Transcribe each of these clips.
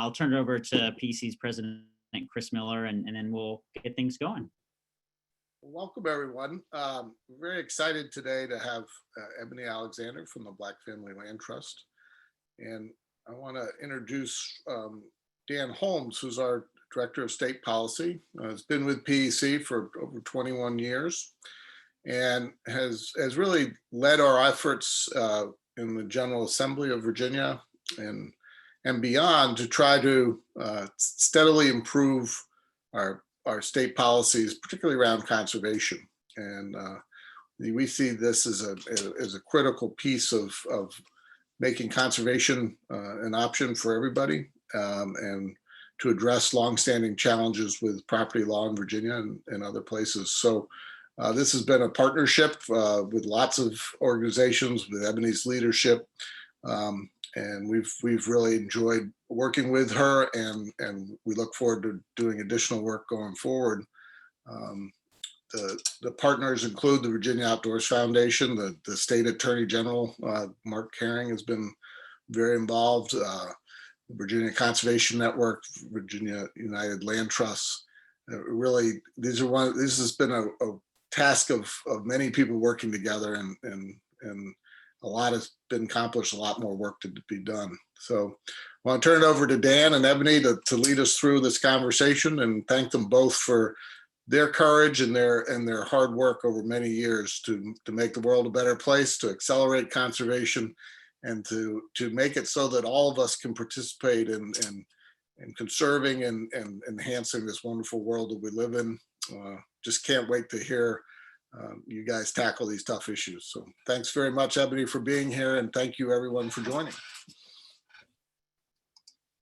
I'll turn it over to PEC's president, Chris Miller, and then we'll get things going. Welcome, everyone. We're very excited today to have Ebonie Alexander from the Black Family Land Trust. And I want to introduce Dan Holmes, who's our Director of State Policy. Has been with PEC for over 21 years and has really led our efforts in the General Assembly of Virginia and beyond to try to steadily improve our state policies, particularly around conservation. And we see this as a critical piece of making conservation an option for everybody, and to address longstanding challenges with property law in Virginia and other places. So this has been a partnership with lots of organizations, with Ebonie's leadership. And we've really enjoyed working with her, and we look forward to doing additional work going forward. The partners include the Virginia Outdoors Foundation, the State Attorney General, Mark Herring, has been very involved, the Virginia Conservation Network, Virginia United Land Trusts. Really, this has been a task of many people working together, and a lot has been accomplished, a lot more work to be done. So I want to turn it over to Dan and Ebonie to lead us through this conversation, and thank them both for their courage and their hard work over many years to make the world a better place, to accelerate conservation, and to make it so that all of us can participate in conserving and enhancing this wonderful world that we live in. Just can't wait to hear you guys tackle these tough issues. So thanks very much, Ebonie, for being here, and thank you everyone for joining.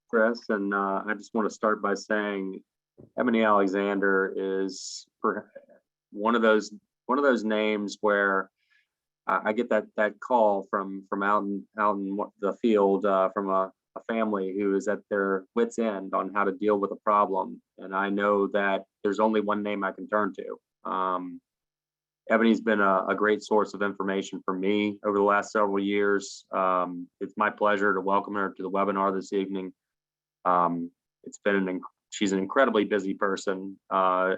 Chris, and I just want to start by saying Ebonie Alexander is one of those names where I get that call from out in the field from a family who is at their wits' end on how to deal with a problem, and I know that there's only one name I can turn to. Ebonie's been a great source of information for me over the last several years. It's my pleasure to welcome her to the webinar this evening. She's an incredibly busy person. I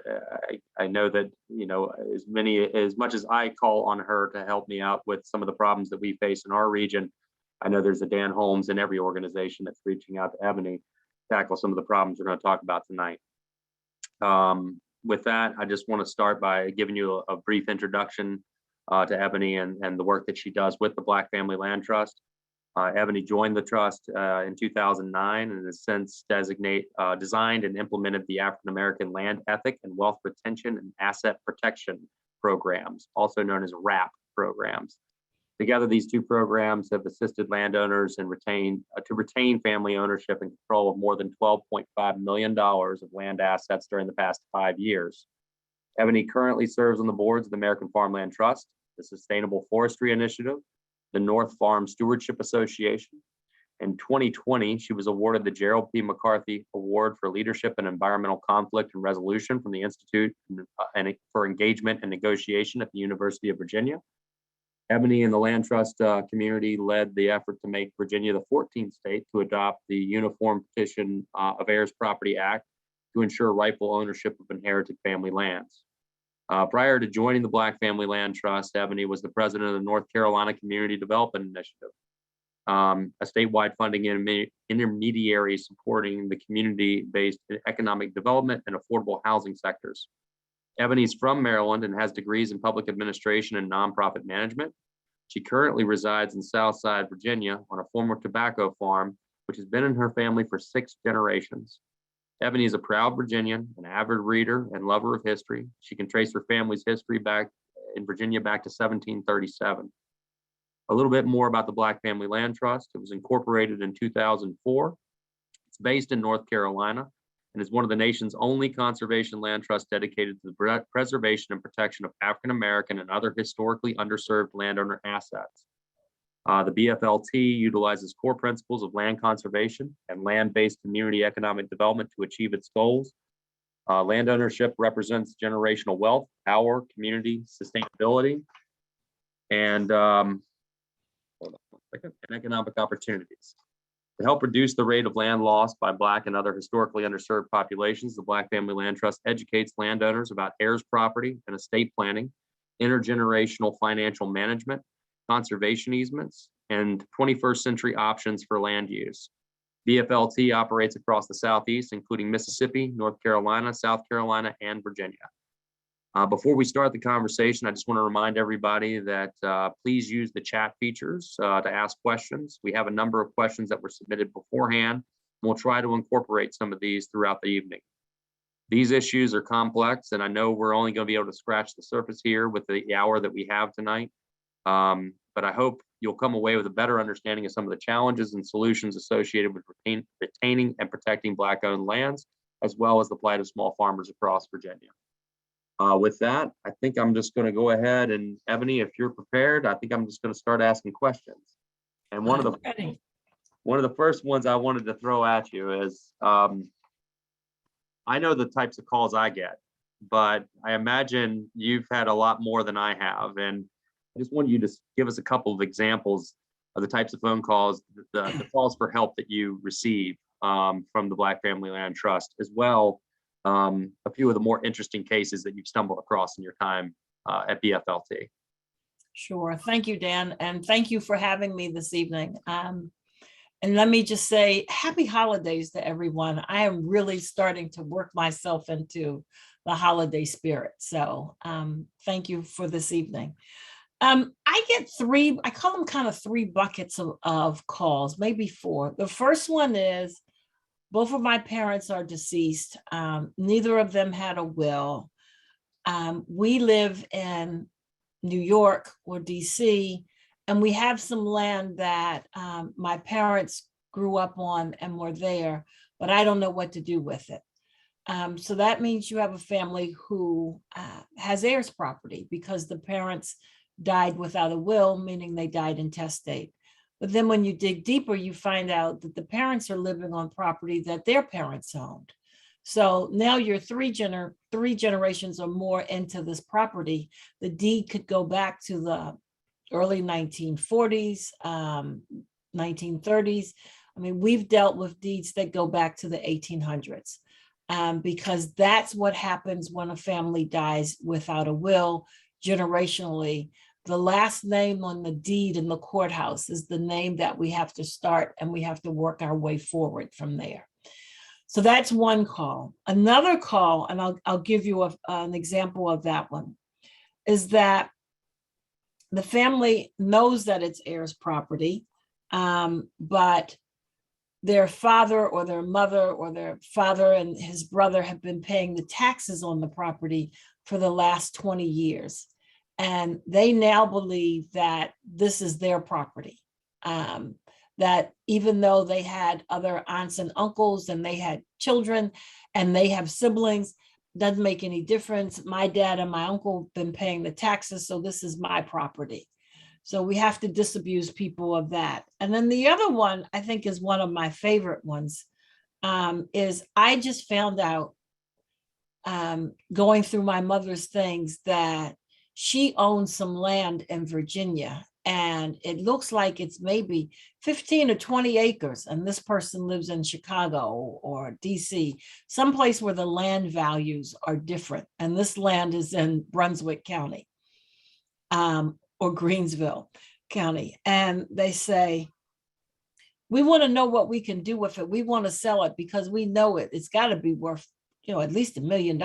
know that, as much as I call on her to help me out with some of the problems that we face in our region, I know there's a Dan Holmes in every organization that's reaching out to Ebonie to tackle some of the problems we're going to talk about tonight. With that, I just want to start by giving you a brief introduction to Ebonie and the work that she does with the Black Family Land Trust. Ebonie joined the trust in 2009 and has since designed and implemented the African American Land Ethic and Wealth Retention and Asset Protection programs, also known as RAP programs. Together, these two programs have assisted landowners and retain family ownership and control of more than $12.5 million of land assets during the past 5 years. Ebonie currently serves on the boards of the American Farmland Trust, the Sustainable Forestry Initiative, the North Farm Stewardship Association. In 2020, she was awarded the Gerald P. McCarthy Award for Leadership in Environmental Conflict and Resolution from the Institute for Engagement and Negotiation at the University of Virginia. Ebonie and the Land Trust community led the effort to make Virginia the 14th state to adopt the Uniform Petition of Heirs Property Act to ensure rightful ownership of inherited family lands. Prior to joining the Black Family Land Trust, Ebonie was the president of the North Carolina Community Development Initiative, a statewide funding intermediary supporting the community-based economic development and affordable housing sectors. Ebonie's from Maryland and has degrees in public administration and nonprofit management. She currently resides in Southside, Virginia on a former tobacco farm, which has been in her family for 6 generations. Ebonie is a proud Virginian, an avid reader and lover of history. She can trace her family's history back in Virginia back to 1737. A little bit more about the Black Family Land Trust. It was incorporated in 2004. It's based in North Carolina and is one of the nation's only conservation land trusts dedicated to the preservation and protection of African American and other historically underserved landowner assets. The BFLT utilizes core principles of land conservation and land-based community economic development to achieve its goals. Land ownership represents generational wealth, power, community, sustainability, and economic opportunities. To help reduce the rate of land loss by Black and other historically underserved populations, the Black Family Land Trust educates landowners about heirs property and estate planning, intergenerational financial management, conservation easements, and 21st century options for land use. BFLT operates across the Southeast, including Mississippi, North Carolina, South Carolina, and Virginia. Before we start the conversation, I just want to remind everybody that please use the chat features to ask questions. We have a number of questions that were submitted beforehand. We'll try to incorporate some of these throughout the evening. These issues are complex, and I know we're only going to be able to scratch the surface here with the hour that we have tonight. But I hope you'll come away with a better understanding of some of the challenges and solutions associated with retaining and protecting Black-owned lands, as well as the plight of small farmers across Virginia. With that, I think I'm just going to go ahead and, Ebonie, if you're prepared, I think I'm just going to start asking questions. And one of the first ones I wanted to throw at you is, I know the types of calls I get, but I imagine you've had a lot more than I have. And I just want you to give us a couple of examples of the types of phone calls, the calls for help that you receive from the Black Family Land Trust, as well a few of the more interesting cases that you've stumbled across in your time at BFLT. Sure. Thank you, Dan. And thank you for having me this evening. And let me just say happy holidays to everyone. I am really starting to work myself into the holiday spirit. So thank you for this evening. I get I call them kind of three buckets of calls, maybe four. The first one is, both of my parents are deceased. Neither of them had a will. We live in New York or DC, and we have some land that my parents grew up on and were there, but I don't know what to do with it. So that means you have a family who has heirs property because the parents died without a will, meaning they died intestate. But then when you dig deeper, you find out that the parents are living on property that their parents owned. So now you're three generations or more into this property. The deed could go back to the early 1940s, 1930s. I mean, we've dealt with deeds that go back to the 1800s because that's what happens when a family dies without a will generationally. The last name on the deed in the courthouse is the name that we have to start, and we have to work our way forward from there. So that's one call. Another call, and I'll give you an example of that one, is that the family knows that it's heirs property, but their father or their mother or their father and his brother have been paying the taxes on the property for the last 20 years. And they now believe that this is their property, that even though they had other aunts and uncles and they had children and they have siblings, doesn't make any difference. My dad and my uncle have been paying the taxes, so this is my property. So we have to disabuse people of that. And then the other one, I think, is one of my favorite ones, is I just found out going through my mother's things that she owns some land in Virginia, and it looks like it's maybe 15 or 20 acres. And this person lives in Chicago or DC, someplace where the land values are different. And this land is in Brunswick County or Greensville County. And they say, we want to know what we can do with it. We want to sell it because we know it's got to be worth, at least $1 million,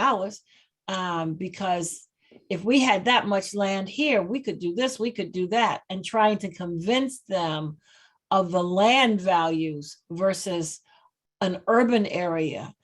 because if we had that much land here, we could do this, we could do that, and trying to convince them of the land values versus an urban area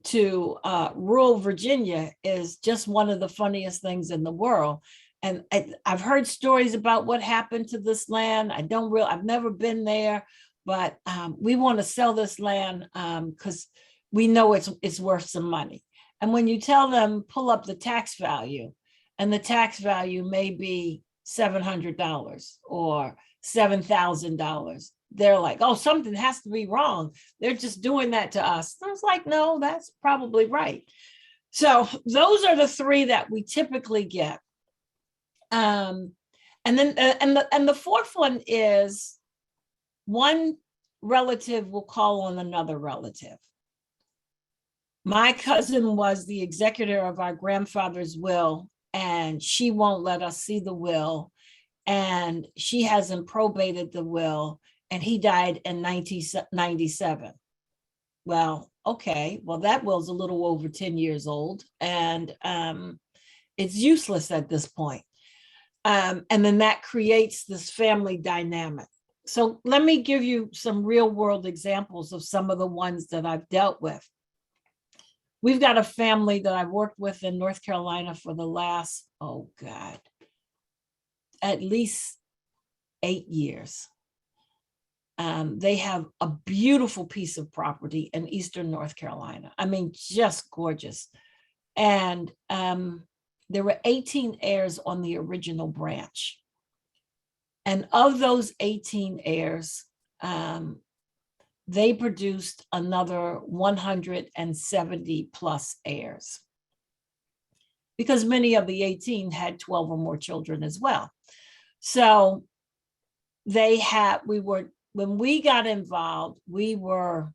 to rural Virginia is just one of the funniest things in the world. And I've heard stories about what happened to this land. I've never been there, but we want to sell this land because we know it's worth some money. And when you tell them, pull up the tax value, and the tax value may be $700 or $7,000, they're like, oh, something has to be wrong. They're just doing that to us. I was like, no, that's probably right. So those are the three that we typically get. And then the fourth one is one relative will call on another relative. My cousin was the executor of our grandfather's will, and she won't let us see the will, and she hasn't probated the will, and he died in 1997. Well, okay, well, that will's a little over 10 years old, and it's useless at this point. And then that creates this family dynamic. So let me give you some real world examples of some of the ones that I've dealt with. We've got a family that I've worked with in North Carolina for the last, oh God, at least 8 years. They have a beautiful piece of property in Eastern North Carolina. I mean, just gorgeous. And there were 18 heirs on the original branch. And of those 18 heirs, they produced another 170 plus heirs, because many of the 18 had 12 or more children as well. So when we got involved, we were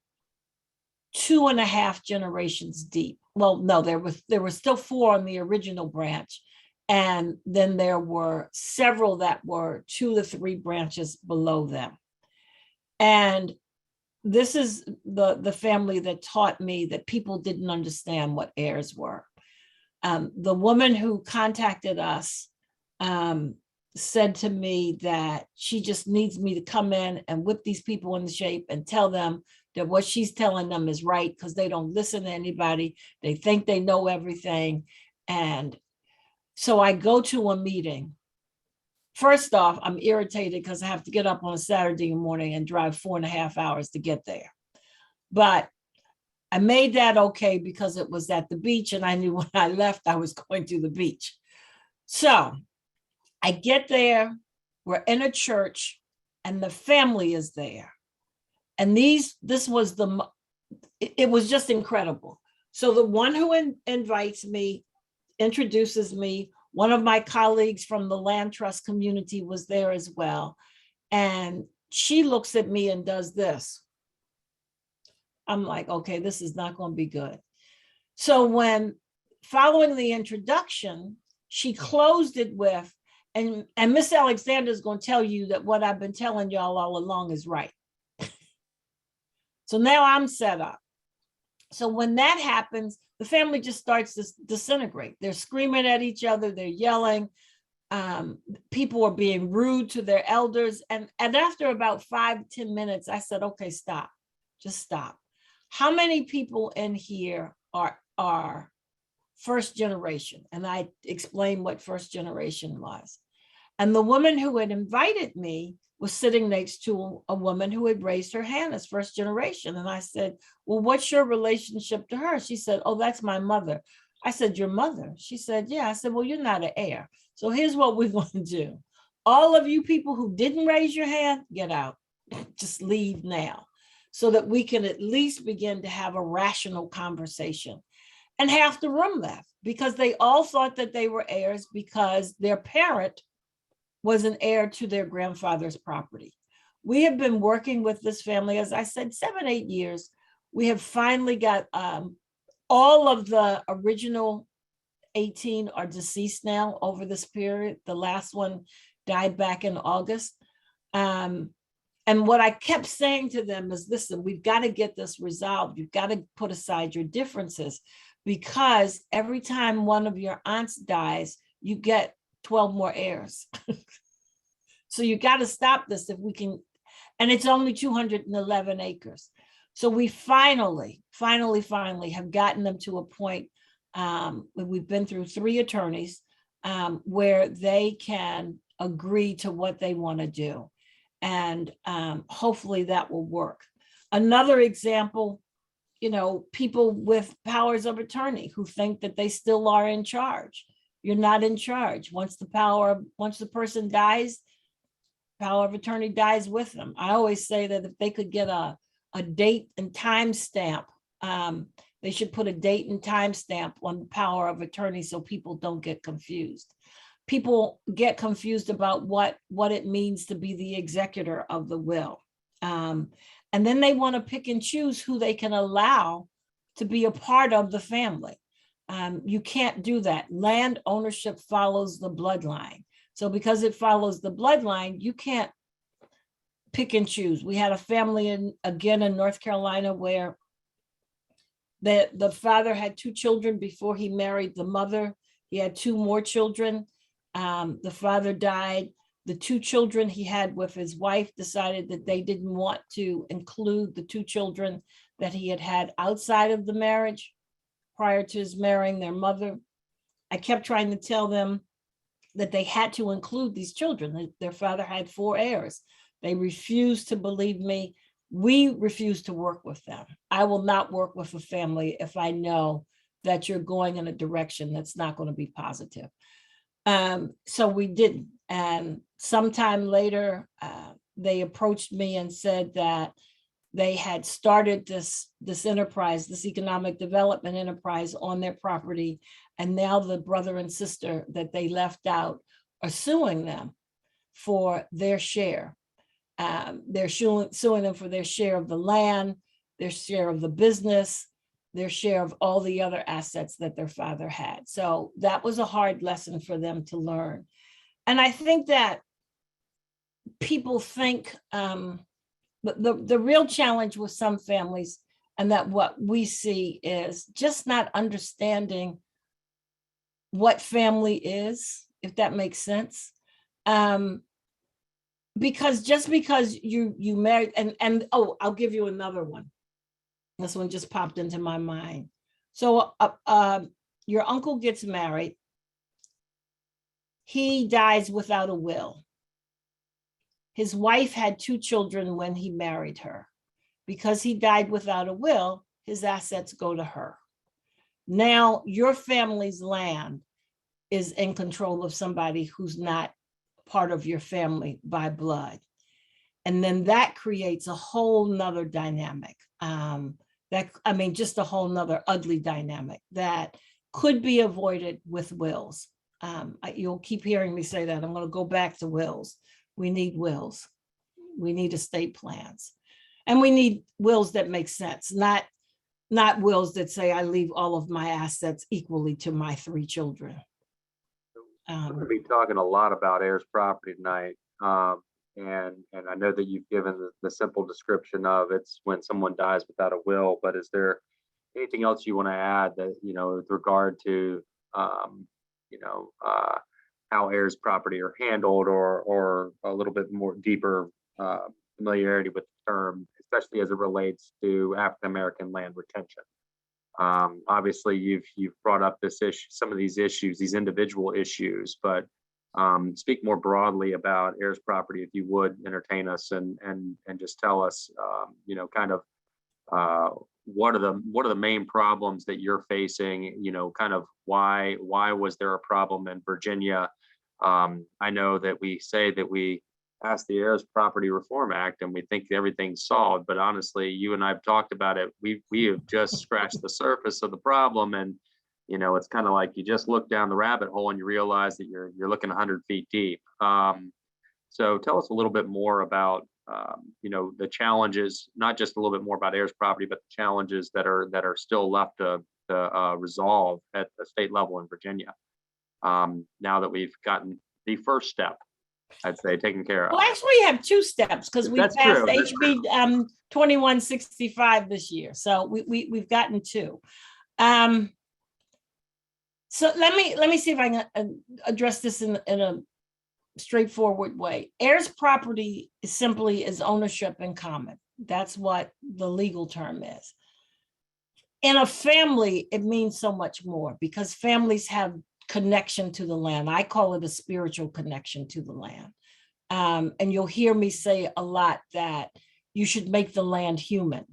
2.5 generations deep. Well, no, there were still 4 on the original branch. And then there were several that were 2 to 3 branches below them. And this is the family that taught me that people didn't understand what heirs were. The woman who contacted us said to me that she just needs me to come in and whip these people into shape and tell them that what she's telling them is right, because they don't listen to anybody. They think they know everything. And so I go to a meeting. First off, I'm irritated because I have to get up on a Saturday morning and drive 4.5 hours to get there. But I made that okay because it was at the beach, and I knew when I left, I was going to the beach. So I get there, we're in a church, and the family is there. And it was just incredible. So the one who invites me, introduces me, one of my colleagues from the land trust community was there as well. And she looks at me and does this. I'm like, okay, this is not going to be good. So following the introduction, she closed it with, and Miss Alexander is going to tell you that what I've been telling y'all all along is right. So now I'm set up. So when that happens, the family just starts to disintegrate. They're screaming at each other. They're yelling. People are being rude to their elders. And after about 5-10 minutes, I said, okay, stop. Just stop. How many people in here are first generation? And I explained what first generation was. And the woman who had invited me was sitting next to a woman who had raised her hand as first generation. And I said, well, what's your relationship to her? She said, oh, that's my mother. I said, your mother? She said, yeah. I said, well, you're not an heir. So here's what we're going to do. All of you people who didn't raise your hand, get out. Just leave now, so that we can at least begin to have a rational conversation. And half the room left because they all thought that they were heirs because their parent was an heir to their grandfather's property. We have been working with this family, as I said, 7-8 years. We have finally got all of the original 18 are deceased now over this period. The last one died back in August. And what I kept saying to them is, listen, we've got to get this resolved. You've got to put aside your differences, because every time one of your aunts dies, you get 12 more heirs. So you got to stop this if we can. And it's only 211 acres. So we finally have gotten them to a point we've been through 3 attorneys where they can agree to what they want to do. And hopefully that will work. Another example, people with powers of attorney who think that they still are in charge. You're not in charge. Once the person dies, power of attorney dies with them. I always say that if they could get a date and time stamp, they should put a date and time stamp on the power of attorney so people don't get confused. People get confused about what it means to be the executor of the will. And And then they want to pick and choose who they can allow to be a part of the family. You can't do that. Land ownership follows the bloodline. So because it follows the bloodline, you can't pick and choose. We had a family in North Carolina where the father had 2 children before he married the mother. He had 2 more children. The father died. The 2 children he had with his wife decided that they didn't want to include the 2 children that he had had outside of the marriage prior to his marrying their mother. I kept trying to tell them that they had to include these children. Their father had 4 heirs. They refused to believe me. We refused to work with them. I will not work with a family if I know that you're going in a direction that's not going to be positive. So we didn't. And sometime later, they approached me and said that they had started this enterprise, this economic development enterprise on their property. And now the brother and sister that they left out are suing them for their share. They're suing them for their share of the land, their share of the business, their share of all the other assets that their father had. So that was a hard lesson for them to learn. And I think that people think the real challenge with some families, and that what we see is just not understanding what family is, if that makes sense. Because just because you married, and oh, I'll give you another one. This one just popped into my mind. So your uncle gets married. He dies without a will. His wife had 2 children when he married her. Because he died without a will, his assets go to her. Now your family's land is in control of somebody who's not part of your family by blood. And then that creates a whole nother dynamic. Just a whole nother ugly dynamic that could be avoided with wills. You'll keep hearing me say that. I'm going to go back to wills. We need wills. We need estate plans. And we need wills that make sense, not wills that say I leave all of my assets equally to my 3 children. We're going to be talking a lot about heirs property tonight. And I know that you've given the simple description of it's when someone dies without a will, but is there anything else you want to add that, with regard to, how heirs property are handled, or a little bit more deeper familiarity with the term, especially as it relates to African-American land retention? Obviously, you've brought up this issue, some of these issues, these individual issues, but speak more broadly about heirs property, if you would entertain us and just tell us, what are the main problems that you're facing? Kind of why was there a problem in Virginia? I know that we say that we passed the Heirs Property Reform Act and we think everything's solved, but honestly, you and I've talked about it. We have just scratched the surface of the problem, and it's kind of like you just look down the rabbit hole and you realize that you're looking 100 feet deep. So tell us a little bit more about the challenges, not just a little bit more about heirs property, but the challenges that are still left to resolve at the state level in Virginia. Now that we've gotten the first step, I'd say, taken care of. Well, actually, we have 2 steps because we passed HB 2165 this year, so we've gotten 2. So let me see if I can address this in a straightforward way. Heirs property simply is ownership in common. That's what the legal term is. In a family, it means so much more because families have connection to the land. I call it a spiritual connection to the land. And you'll hear me say a lot that you should make the land human.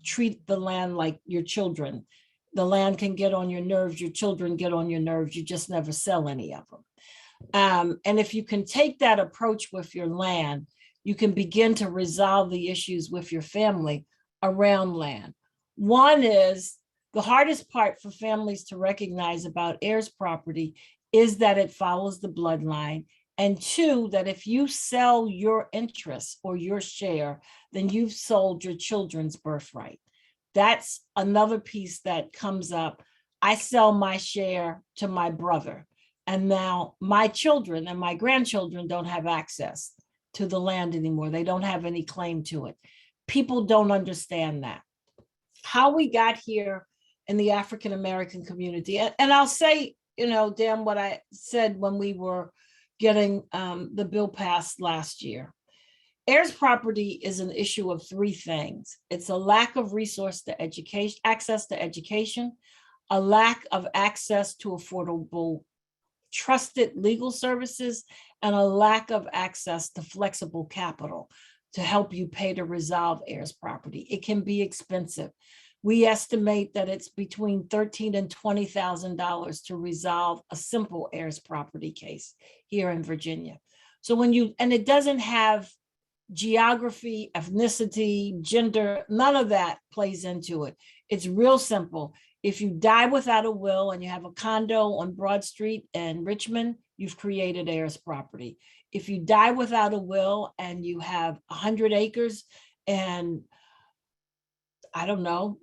Treat the land like your children. The land can get on your nerves, your children get on your nerves, you just never sell any of them. And if you can take that approach with your land, you can begin to resolve the issues with your family around land. One is the hardest part for families to recognize about heirs property is that it follows the bloodline And two, that if you sell your interest or your share, then you've sold your children's birthright. That's another piece that comes up. I sell my share to my brother, and now my children and my grandchildren don't have access to the land anymore. They don't have any claim to it. People don't understand that. How we got here in the African American community, and I'll say, Dan, what I said when we were getting the bill passed last year. Heirs property is an issue of three things. It's a lack of resource to education, access to education, a lack of access to affordable, trusted legal services, and a lack of access to flexible capital to help you pay to resolve heirs property. It can be expensive. We estimate that it's between $13,000 and $20,000 to resolve a simple heirs property case here in Virginia. So and it doesn't have geography, ethnicity, gender, none of that plays into it. It's real simple. If you die without a will and you have a condo on Broad Street in Richmond, you've created heirs property. If you die without a will and you have 100 acres and I don't know,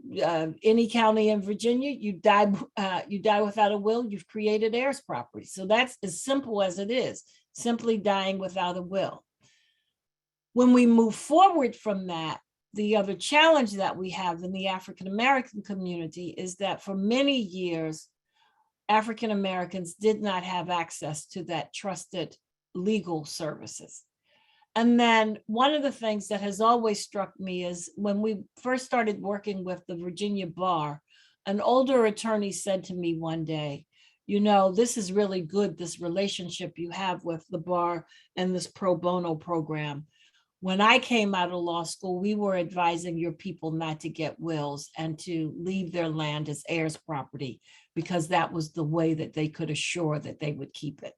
any county in Virginia, you die without a will, you've created heirs property. So that's as simple as it is, simply dying without a will. When we move forward from that, the other challenge that we have in the African American community is that for many years, African Americans did not have access to that trusted legal services. And then one of the things that has always struck me is when we first started working with the Virginia Bar, an older attorney said to me one day, this is really good, this relationship you have with the bar and this pro bono program. When I came out of law school, we were advising your people not to get wills and to leave their land as heirs property, because that was the way that they could assure that they would keep it.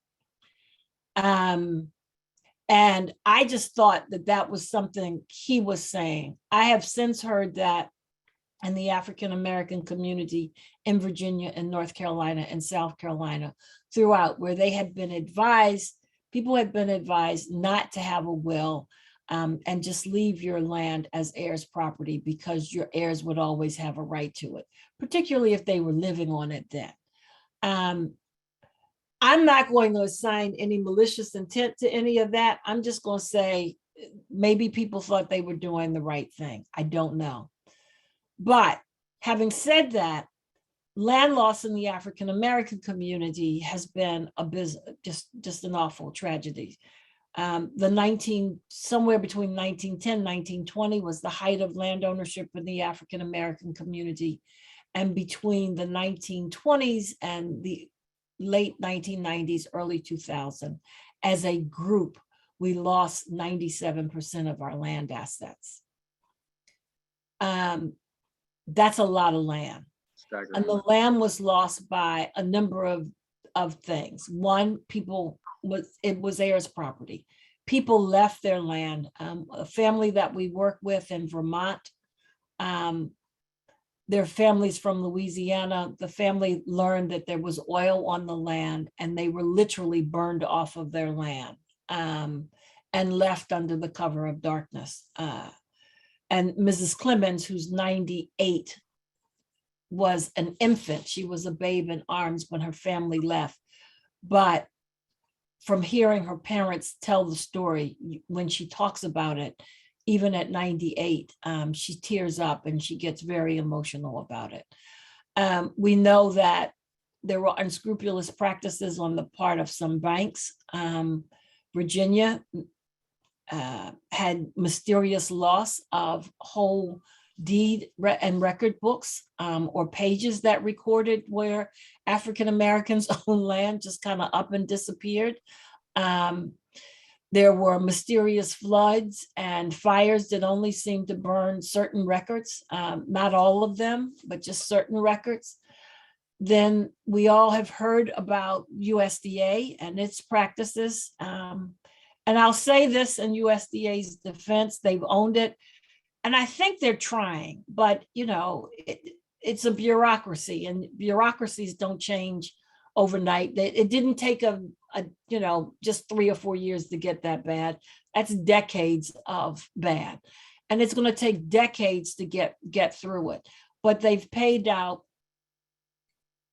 And I just thought that was something he was saying. I have since heard that in the African American community in Virginia and North Carolina and South Carolina throughout, where they had been advised, people had been advised not to have a will and just leave your land as heirs property, because your heirs would always have a right to it, particularly if they were living on it then. I'm not going to assign any malicious intent to any of that. I'm just going to say maybe people thought they were doing the right thing. I don't know. But having said that, land loss in the African American community has been just an awful tragedy. Somewhere between 1910 and 1920 was the height of land ownership in the African American community. And between the 1920s and the late 1990s, early 2000, as a group, we lost 97% of our land assets. That's a lot of land. Staggering. And the land was lost by a number of things. One, it was heirs property. People left their land. A family that we work with in Vermont, their families from Louisiana, the family learned that there was oil on the land and they were literally burned off of their land and left under the cover of darkness. And Mrs. Clemens, who's 98, was an infant. She was a babe in arms when her family left. But from hearing her parents tell the story, when she talks about it, even at 98, she tears up and she gets very emotional about it. We know that there were unscrupulous practices on the part of some banks. Virginia had mysterious loss of whole deed and record books or pages that recorded where African Americans owned land just kind of up and disappeared. There were mysterious floods and fires that only seemed to burn certain records, not all of them, but just certain records. Then we all have heard about USDA and its practices. And I'll say this in USDA's defense, they've owned it. And I think they're trying, but it's a bureaucracy, and bureaucracies don't change overnight. It didn't take a just 3 or 4 years to get that bad. That's decades of bad. And it's going to take decades to get through it. But they've paid out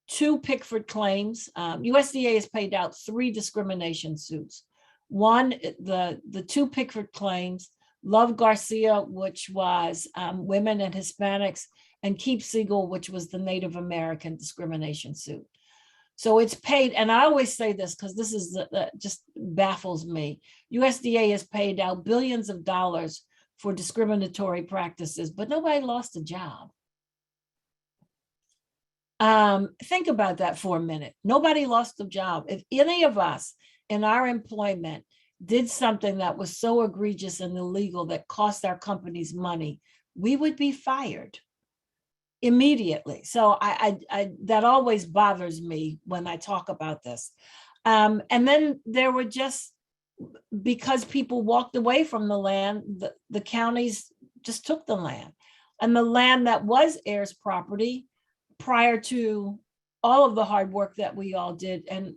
2 Pickford claims. USDA has paid out 3 discrimination suits. One, the 2 Pickford claims, Love Garcia, which was women and Hispanics, and Keep Siegel, which was the Native American discrimination suit. So it's paid, and I always say this because this is just baffles me. USDA has paid out billions of dollars for discriminatory practices, but nobody lost a job. Think about that for a minute. Nobody lost a job. If any of us in our employment did something that was so egregious and illegal that cost our companies money, we would be fired immediately. So I that always bothers me when I talk about this. And then there were just, because people walked away from the land, the counties just took the land. And the land that was heirs property prior to all of the hard work that we all did. And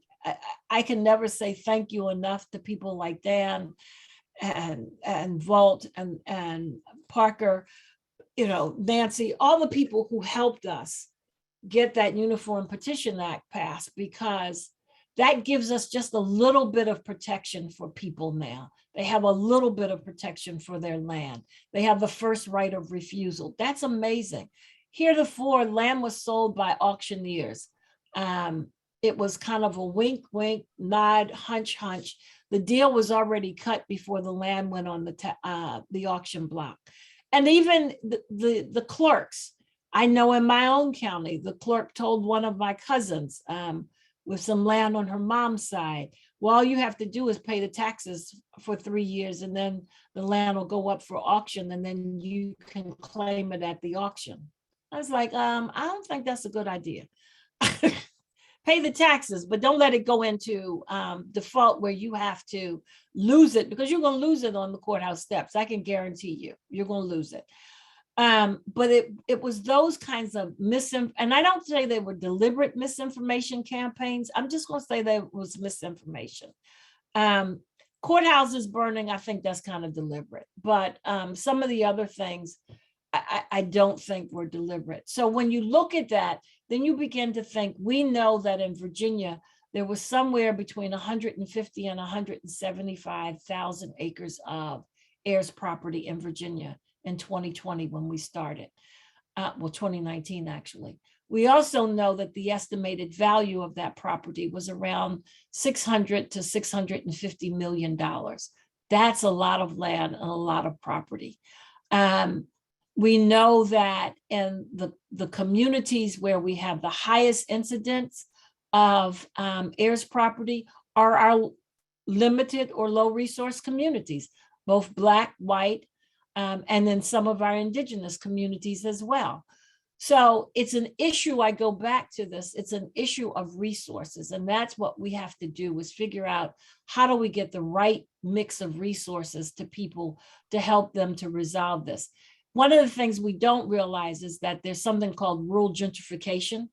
I can never say thank you enough to people like Dan and Volt and Parker, Nancy, all the people who helped us get that Uniform Petition Act passed, because that gives us just a little bit of protection for people now. They have a little bit of protection for their land. They have the first right of refusal. That's amazing. Heretofore, land was sold by auctioneers. It was kind of a wink, wink, nod, hunch, hunch. The deal was already cut before the land went on the auction block. And even the clerks, I know in my own county, the clerk told one of my cousins with some land on her mom's side, well, all you have to do is pay the taxes for 3 years, and then the land will go up for auction, and then you can claim it at the auction. I was like, I don't think that's a good idea. Pay the taxes, but don't let it go into default where you have to lose it, because you're going to lose it on the courthouse steps. I can guarantee you, you're going to lose it. But it was those kinds of and I don't say they were deliberate misinformation campaigns. I'm just going to say there was misinformation. Courthouses burning, I think that's kind of deliberate, but some of the other things I don't think were deliberate. So when you look at that, then you begin to think, we know that in Virginia, there was somewhere between 150 and 175,000 acres of heirs property in Virginia in 2020 when we started. 2019 actually. We also know that the estimated value of that property was around $600 to $650 million. That's a lot of land and a lot of property. We know that in the communities where we have the highest incidence of heirs property are our limited or low resource communities, both Black, white, and then some of our indigenous communities as well. So it's an issue, I go back to this, it's an issue of resources. And that's what we have to do, is figure out how do we get the right mix of resources to people to help them to resolve this. One of the things we don't realize is that there's something called rural gentrification.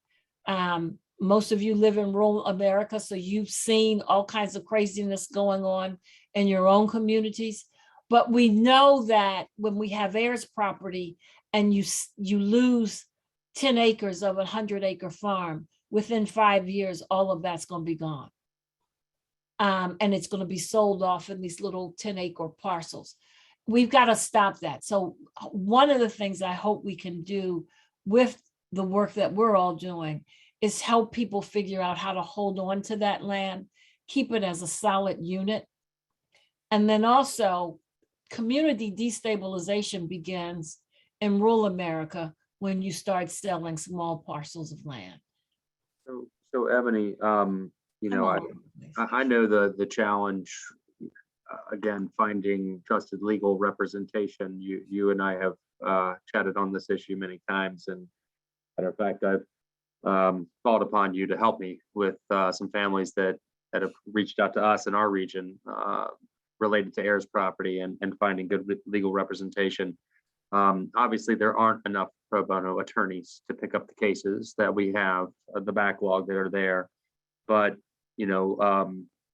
Most of you live in rural America, so you've seen all kinds of craziness going on in your own communities. But we know that when we have heirs property and you lose 10 acres of a 100-acre farm, within 5 years, all of that's going to be gone. And it's going to be sold off in these little 10-acre parcels. We've got to stop that. So one of the things I hope we can do with the work that we're all doing is help people figure out how to hold on to that land, keep it as a solid unit. And then also community destabilization begins in rural America when you start selling small parcels of land. So Ebonie, I know the challenge, again, finding trusted legal representation. You and I have chatted on this issue many times, and matter of fact, I've called upon you to help me with some families that have reached out to us in our region related to heirs property and finding good legal representation. Obviously, there aren't enough pro bono attorneys to pick up the cases that we have, the backlog that are there. But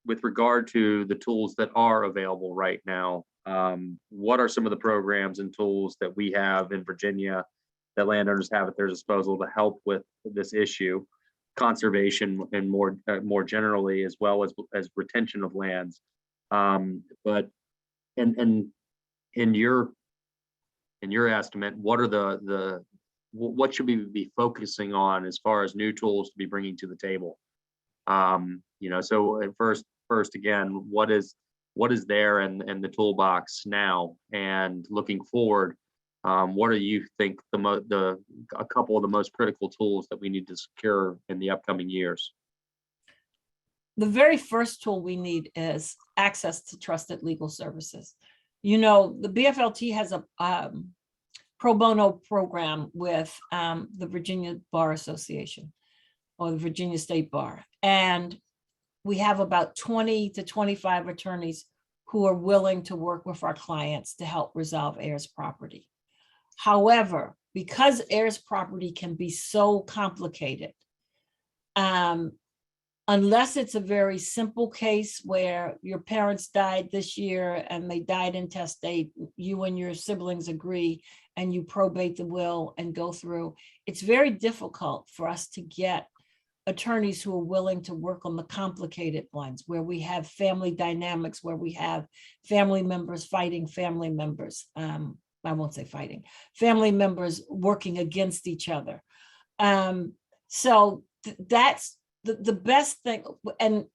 with regard to the tools that are available right now, what are some of the programs and tools that we have in Virginia that landowners have at their disposal to help with this issue, conservation and more generally, as well as retention of lands? But in your estimate, what are what should we be focusing on as far as new tools to be bringing to the table? So at first again, what is there in the toolbox now, and looking forward, what do you think a couple of the most critical tools that we need to secure in the upcoming years? The very first tool we need is access to trusted legal services. The BFLT has a pro bono program with the Virginia Bar Association or the Virginia State Bar. And we have about 20 to 25 attorneys who are willing to work with our clients to help resolve heirs property. However, because heirs property can be so complicated, unless it's a very simple case where your parents died this year and they died intestate, you and your siblings agree and you probate the will and go through, it's very difficult for us to get attorneys who are willing to work on the complicated ones, where we have family dynamics, where we have family members fighting family members. I won't say fighting, family members working against each other. So that's the best thing. And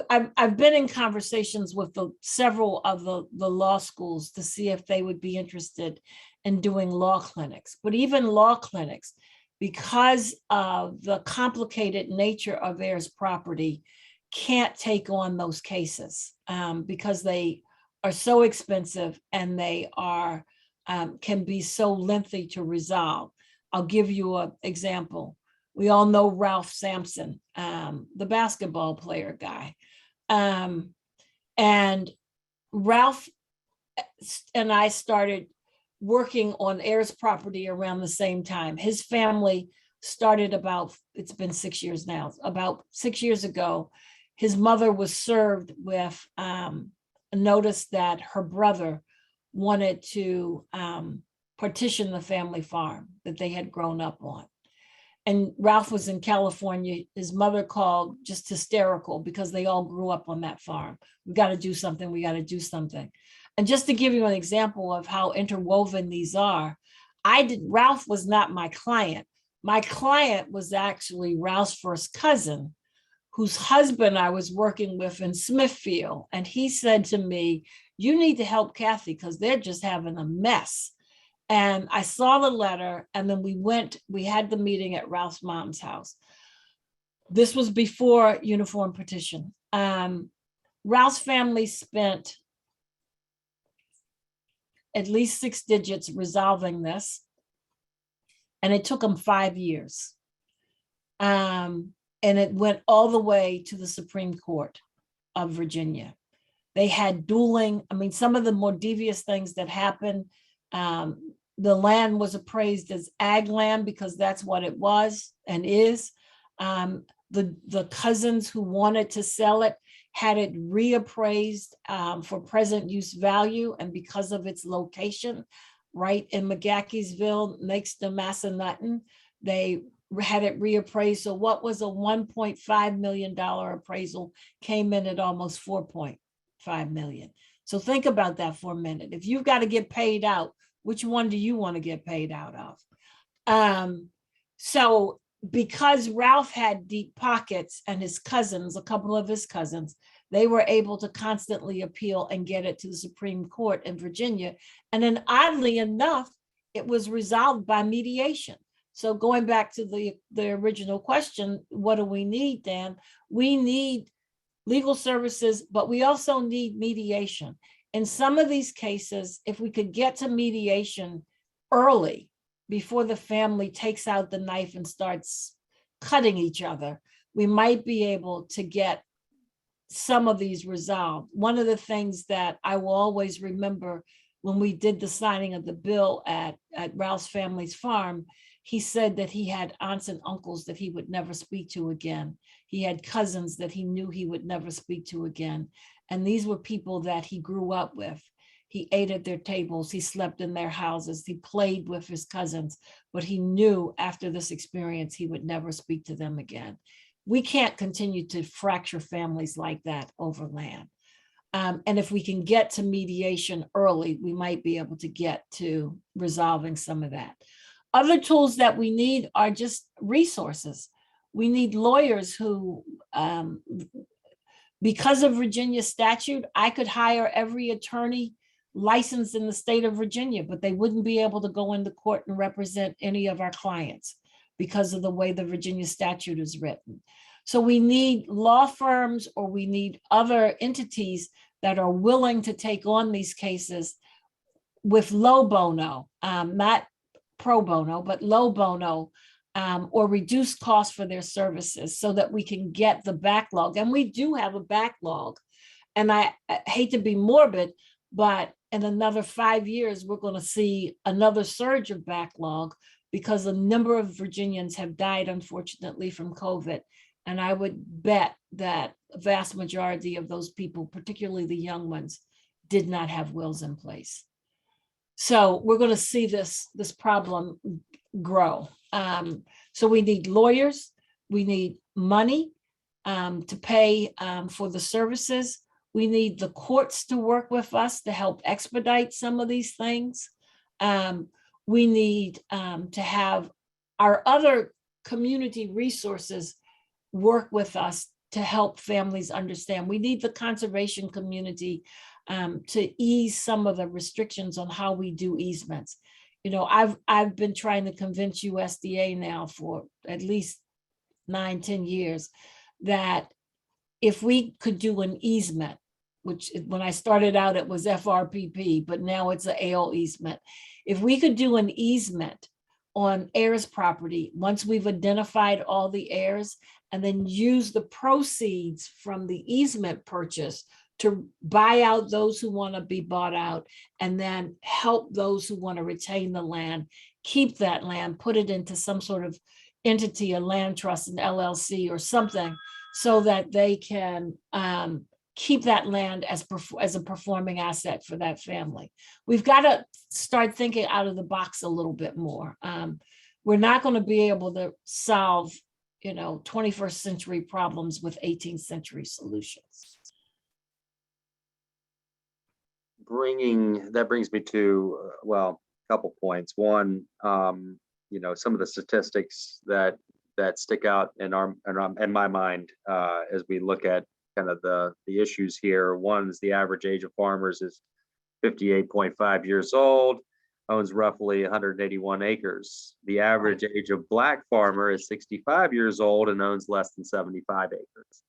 I've been in conversations with several of the law schools to see if they would be interested in doing law clinics. But even law clinics, because of the complicated nature of heirs property, can't take on those cases because they are so expensive and they are can be so lengthy to resolve. I'll give you an example. We all know Ralph Sampson, the basketball player guy. And Ralph and I started working on heirs property around the same time. His family started it's been 6 years now, about 6 years ago. His mother was served with a notice that her brother wanted to partition the family farm that they had grown up on. And Ralph was in California. His mother called just hysterical because they all grew up on that farm. We got to do something. We got to do something. And just to give you an example of how interwoven these are, Ralph was not my client. My client was actually Ralph's first cousin, whose husband I was working with in Smithfield. And he said to me, you need to help Kathy because they're just having a mess. And I saw the letter, and then we had the meeting at Ralph's mom's house. This was before uniform petition. Ralph's family spent at least 6 digits resolving this, and it took them 5 years. And it went all the way to the Supreme Court of Virginia. They had dueling, some of the more devious things that happened. The land was appraised as ag land because that's what it was and is. The cousins who wanted to sell it had it reappraised for present use value, and because of its location right in McGaheysville next to Massanutten, they had it reappraised. So what was a $1.5 million appraisal came in at almost $4.5 million. So think about that for a minute. If you've got to get paid out, which one do you want to get paid out of? So because Ralph had deep pockets and his cousins, a couple of his cousins, they were able to constantly appeal and get it to the Supreme Court in Virginia. And then oddly enough, it was resolved by mediation. So going back to the original question, what do we need, Dan? We need legal services, but we also need mediation. In some of these cases, if we could get to mediation early, before the family takes out the knife and starts cutting each other, we might be able to get some of these resolved. One of the things that I will always remember when we did the signing of the bill at Ralph's family's farm he said that he had aunts and uncles that he would never speak to again. He had cousins that he knew he would never speak to again. And these were people that he grew up with. He ate at their tables, he slept in their houses, he played with his cousins, but he knew after this experience, he would never speak to them again. We can't continue to fracture families like that over land. And if we can get to mediation early, we might be able to get to resolving some of that. Other tools that we need are just resources. We need lawyers who, because of Virginia statute, I could hire every attorney licensed in the state of Virginia, but they wouldn't be able to go into court and represent any of our clients because of the way the Virginia statute is written. So we need law firms, or we need other entities that are willing to take on these cases with low bono, not pro bono, but low bono, or reduced costs for their services, so that we can get the backlog. And we do have a backlog. And I hate to be morbid, but in another 5 years, we're going to see another surge of backlog because a number of Virginians have died, unfortunately, from COVID. And I would bet that a vast majority of those people, particularly the young ones, did not have wills in place. So we're going to see this problem grow. So we need lawyers, we need money to pay for the services. We need the courts to work with us to help expedite some of these things. We need to have our other community resources work with us to help families understand. We need the conservation community to ease some of the restrictions on how we do easements. You know, I've been trying to convince USDA now for at least 9-10 years that if we could do an easement, which when I started out, it was FRPP, but now it's an AL easement. If we could do an easement on heirs property, once we've identified all the heirs, and then use the proceeds from the easement purchase to buy out those who want to be bought out, and then help those who want to retain the land, keep that land, put it into some sort of entity, a land trust, an LLC or something, so that they can keep that land as a performing asset for that family. We've got to start thinking out of the box a little bit more. We're not going to be able to solve, 21st century problems with 18th century solutions. That brings me to, a couple points. One, some of the statistics that stick out in my mind as we look at kind of the issues here. One is the average age of farmers is 58.5 years old, owns roughly 181 acres. The average age of Black farmer is 65 years old and owns less than 75 acres.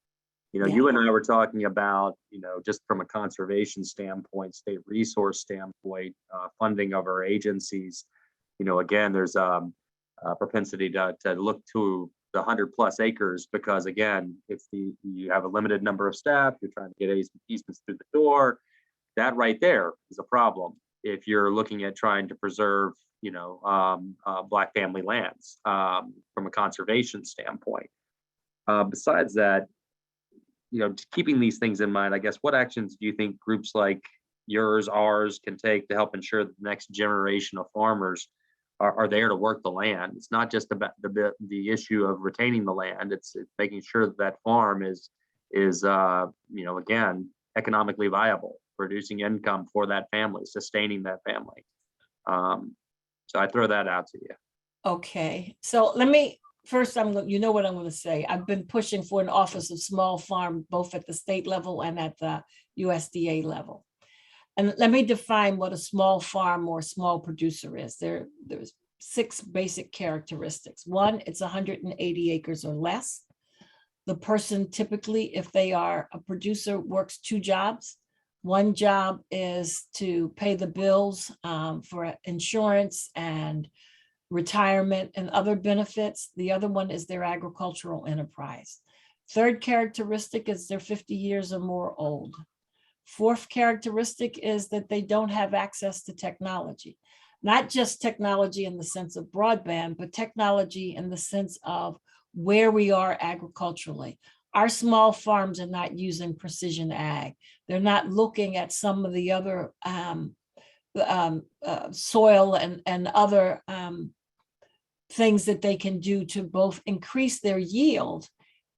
You and I were talking about, just from a conservation standpoint, state resource standpoint, funding of our agencies. Again, there's a propensity to look to the 100+ acres, because again, if you have a limited number of staff, you're trying to get easements through the door, that right there is a problem. If you're looking at trying to preserve, Black family lands from a conservation standpoint. Besides that, keeping these things in mind, I guess, what actions do you think groups like yours, ours, can take to help ensure that the next generation of farmers are there to work the land? It's not just about the issue of retaining the land. It's making sure that farm is again, economically viable, producing income for that family, sustaining that family. So I throw that out to you. Okay, so let me first, you know what I'm going to say. I've been pushing for an office of small farm, both at the state level and at the USDA level. And let me define what a small farm or small producer is. There's 6 basic characteristics. One, it's 180 acres or less. The person typically, if they are a producer, works 2 jobs. One job is to pay the bills for insurance and retirement and other benefits. The other one is their agricultural enterprise. Third characteristic is they're 50 years or more old. Fourth characteristic is that they don't have access to technology. not just technology in the sense of broadband, but technology in the sense of where we are agriculturally. Our small farms are not using precision ag. They're not looking at some of the other soil and other things that they can do to both increase their yield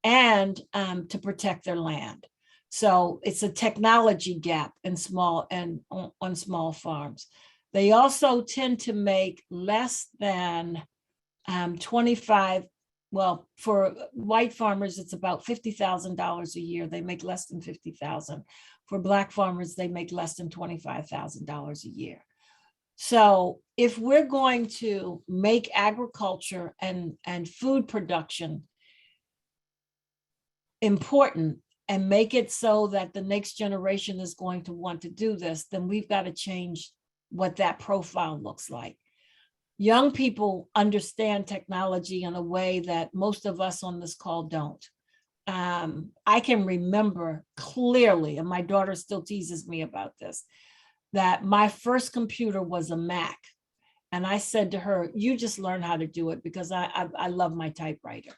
and to protect their land. So it's a technology gap in small and on small farms. They also tend to make less than 25. Well, for white farmers, it's about $50,000 a year. They make less than $50,000. For Black farmers, they make less than $25,000 a year. So if we're going to make agriculture and food production important and make it so that the next generation is going to want to do this, then we've got to change what that profile looks like. Young people understand technology in a way that most of us on this call don't. I can remember clearly, and my daughter still teases me about this, that my first computer was a Mac. And I said to her, you just learn how to do it because I love my typewriter.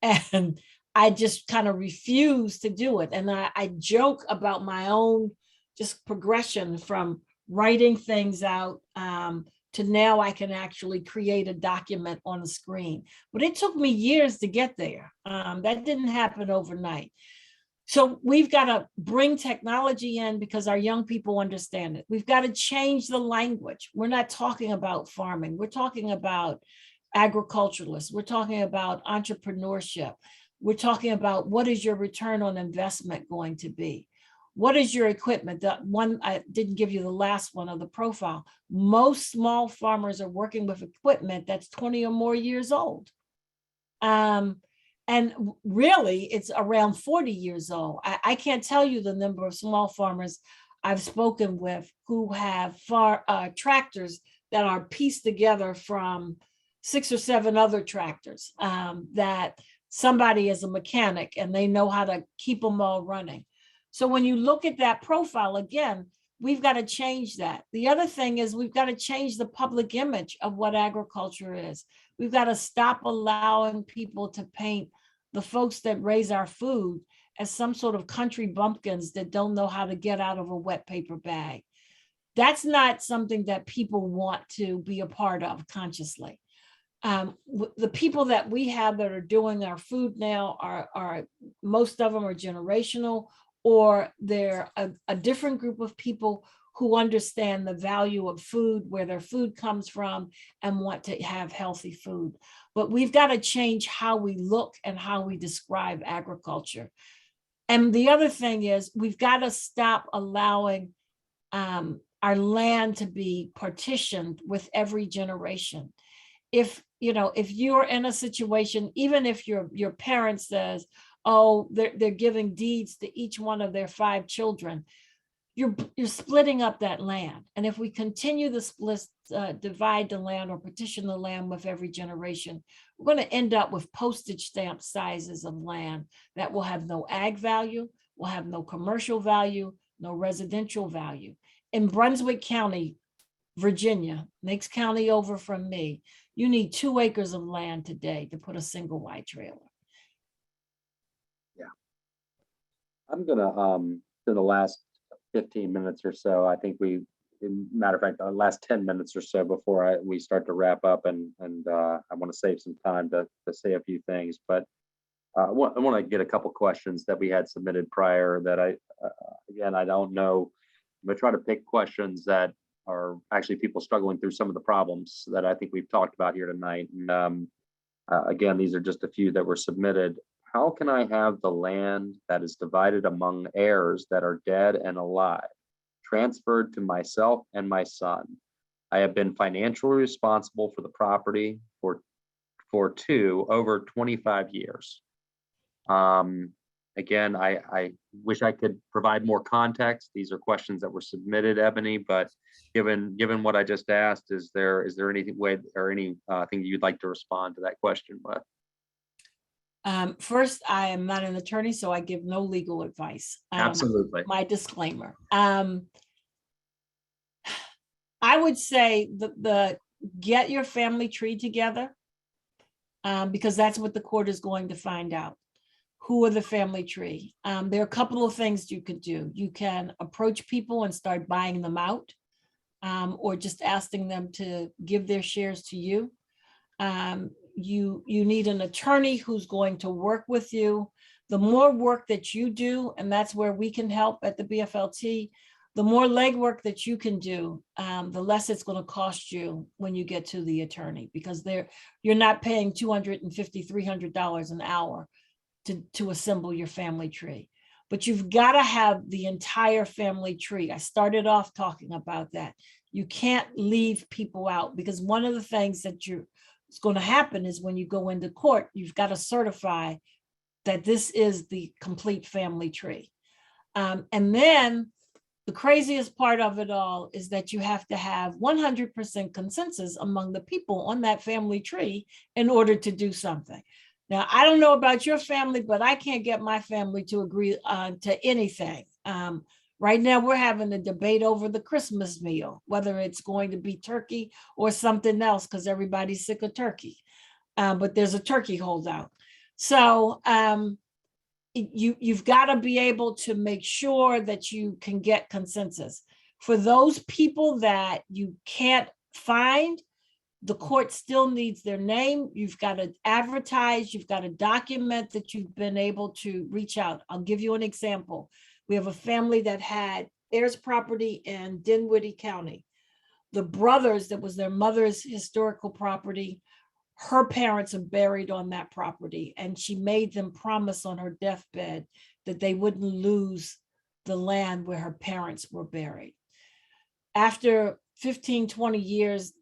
And I just kind of refused to do it. And I joke about my own just progression from writing things out to now I can actually create a document on the screen. But it took me years to get there. That didn't happen overnight. So we've got to bring technology in because our young people understand it. We've got to change the language. We're not talking about farming. We're talking about agriculturalists. We're talking about entrepreneurship. We're talking about what is your return on investment going to be? What is your equipment? The one, I didn't give you the last one of the profile. Most small farmers are working with equipment that's 20 or more years old. And really, it's around 40 years old. I can't tell you the number of small farmers I've spoken with who have tractors that are pieced together from 6 or 7 other tractors that somebody is a mechanic and they know how to keep them all running. So when you look at that profile, again, we've got to change that. The other thing is we've got to change the public image of what agriculture is. We've got to stop allowing people to paint the folks that raise our food as some sort of country bumpkins that don't know how to get out of a wet paper bag. That's not something that people want to be a part of consciously. The people that we have that are doing our food now are most of them are generational, or they're a different group of people who understand the value of food, where their food comes from, and want to have healthy food. But we've got to change how we look and how we describe agriculture. And the other thing is we've got to stop allowing our land to be partitioned with every generation. If you're in a situation, even if your parent says, oh, they're giving deeds to each one of their 5 children, you're splitting up that land. And if we continue the split, divide the land or partition the land with every generation, we're going to end up with postage stamp sizes of land that will have no ag value, will have no commercial value, no residential value. In Brunswick County, Virginia, next county over from me, you need 2 acres of land today to put a single wide trailer. I'm gonna in the last 15 minutes or so, I think matter of fact, the last 10 minutes or so before we start to wrap up, and I want to save some time to say a few things, but I want to get a couple questions that we had submitted prior that I don't know. I'm gonna try to pick questions that are actually people struggling through some of the problems that I think we've talked about here tonight. And again, these are just a few that were submitted. How can I have the land that is divided among heirs that are dead and alive transferred to myself and my son? I have been financially responsible for the property for over 25 years. Again, I wish I could provide more context. These are questions that were submitted, Ebonie, but given what I just asked, is there anything thing you'd like to respond to that question with? First, I am not an attorney, so I give no legal advice. Absolutely. My disclaimer. I would say the get your family tree together, because that's what the court is going to find out. Who are the family tree? There are a couple of things you could do. You can approach people and start buying them out, or just asking them to give their shares to you. You need an attorney who's going to work with you. The more work that you do, and that's where we can help at the BFLT, the more legwork that you can do, the less it's going to cost you when you get to the attorney, because you're not paying $250, $300 an hour to assemble your family tree. But you've got to have the entire family tree. I started off talking about that. You can't leave people out, because one of the things that it's going to happen is when you go into court, you've got to certify that this is the complete family tree. And then the craziest part of it all is that you have to have 100% consensus among the people on that family tree in order to do something. Now, I don't know about your family, but I can't get my family to agree to anything. Right now, we're having a debate over the Christmas meal, whether it's going to be turkey or something else, because everybody's sick of turkey. But there's a turkey holdout. So you've got to be able to make sure that you can get consensus. For those people that you can't find, the court still needs their name. You've got to advertise. You've got to document that you've been able to reach out. I'll give you an example. We have a family that had heirs property in Dinwiddie County. The brothers, that was their mother's historical property. Her parents are buried on that property, and she made them promise on her deathbed that they wouldn't lose the land where her parents were buried. After 15, 20 years